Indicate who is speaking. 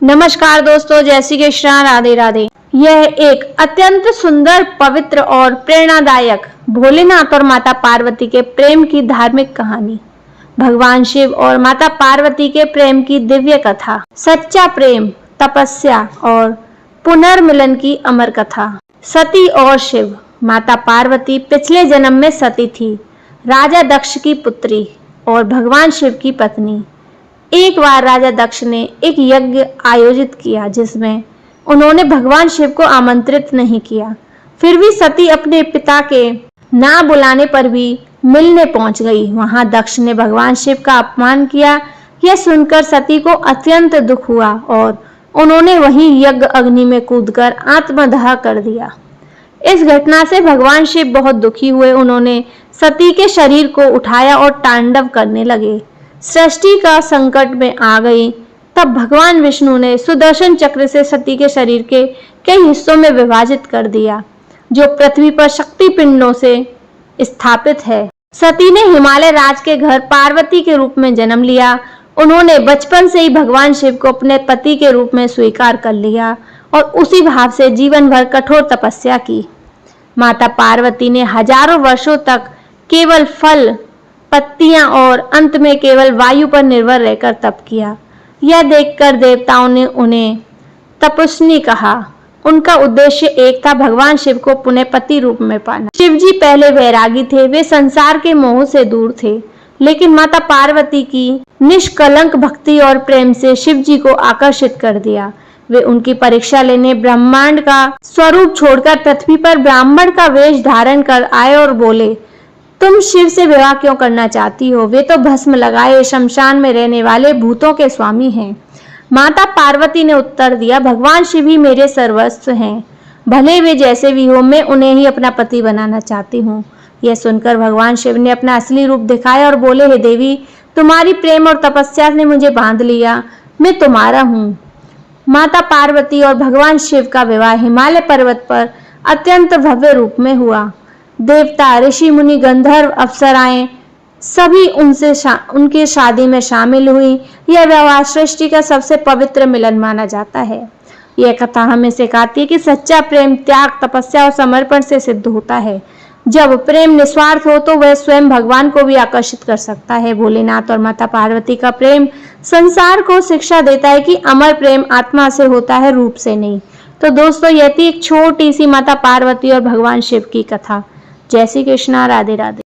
Speaker 1: नमस्कार दोस्तों, जय श्री कृष्ण, राधे राधे। यह एक अत्यंत सुंदर, पवित्र और प्रेरणादायक भोलेनाथ और माता पार्वती के प्रेम की धार्मिक कहानी, भगवान शिव और माता पार्वती के प्रेम की दिव्य कथा, सच्चा प्रेम, तपस्या और पुनर्मिलन की अमर कथा। सती और शिव। माता पार्वती पिछले जन्म में सती थी, राजा दक्ष की पुत्री और भगवान शिव की पत्नी। एक बार राजा दक्ष ने एक यज्ञ आयोजित किया जिसमें उन्होंने भगवान शिव को आमंत्रित नहीं किया। फिर भी सती अपने पिता के ना बुलाने पर भी मिलने पहुंच गई। वहां दक्ष ने भगवान शिव का अपमान किया। यह सुनकर सती को अत्यंत दुख हुआ और उन्होंने वहीं यज्ञ अग्नि में कूदकर आत्मदाह कर दिया। इस घटना से भगवान शिव बहुत दुखी हुए। उन्होंने सती के शरीर को उठाया और तांडव करने लगे। सृष्टि का संकट में आ गई। तब भगवान विष्णु ने सुदर्शन चक्र से सती के शरीर के कई हिस्सों में विभाजित कर दिया, जो पृथ्वी पर शक्ति पिंडों से स्थापित है। सती ने हिमालय राज के घर पार्वती के रूप में जन्म लिया। उन्होंने बचपन से ही भगवान शिव को अपने पति के रूप में स्वीकार कर लिया और उसी भाव से जीवन भर कठोर तपस्या की। माता पार्वती ने हजारों वर्षों तक केवल फल, पत्तियां और अंत में केवल वायु पर निर्भर रहकर तप किया। यह देखकर देवताओं ने उन्हें तपस्विनी कहा। उनका उद्देश्य एक था, भगवान शिव को पुनः पति रूप में पाना। शिव जी पहले वैरागी थे, वे संसार के मोह से दूर थे, लेकिन माता पार्वती की निष्कलंक भक्ति और प्रेम से शिव जी को आकर्षित कर दिया। वे उनकी परीक्षा लेने ब्रह्मांड का स्वरूप छोड़कर पृथ्वी पर ब्राह्मण का वेश धारण कर आए और बोले, तुम शिव से विवाह क्यों करना चाहती हो? वे तो भस्म लगाए शमशान में रहने वाले भूतों के स्वामी हैं। माता पार्वती ने उत्तर दिया, भगवान शिव ही मेरे सर्वस्व हैं। भले वे जैसे भी हो, मैं उन्हें ही अपना पति बनाना चाहती हूँ। यह सुनकर भगवान शिव ने अपना असली रूप दिखाया और बोले, हे देवी, तुम्हारी प्रेम और तपस्या ने मुझे बांध लिया, मैं तुम्हारा हूँ। माता पार्वती और भगवान शिव का विवाह हिमालय पर्वत पर अत्यंत भव्य रूप में हुआ। देवता, ऋषि मुनि, गंधर्व, अप्सराएं सभी उनके शादी में शामिल हुई। यह विवाह सृष्टि का सबसे पवित्र मिलन माना जाता है। यह कथा हमें सिखाती है कि सच्चा प्रेम त्याग, तपस्या और समर्पण से सिद्ध होता है। जब प्रेम निस्वार्थ हो तो वह स्वयं भगवान को भी आकर्षित कर सकता है। भोलेनाथ और माता पार्वती का प्रेम संसार को शिक्षा देता है कि अमर प्रेम आत्मा से होता है, रूप से नहीं। तो दोस्तों, यह थी एक छोटी सी माता पार्वती और भगवान शिव की कथा। जय श्री कृष्णा, राधे राधे।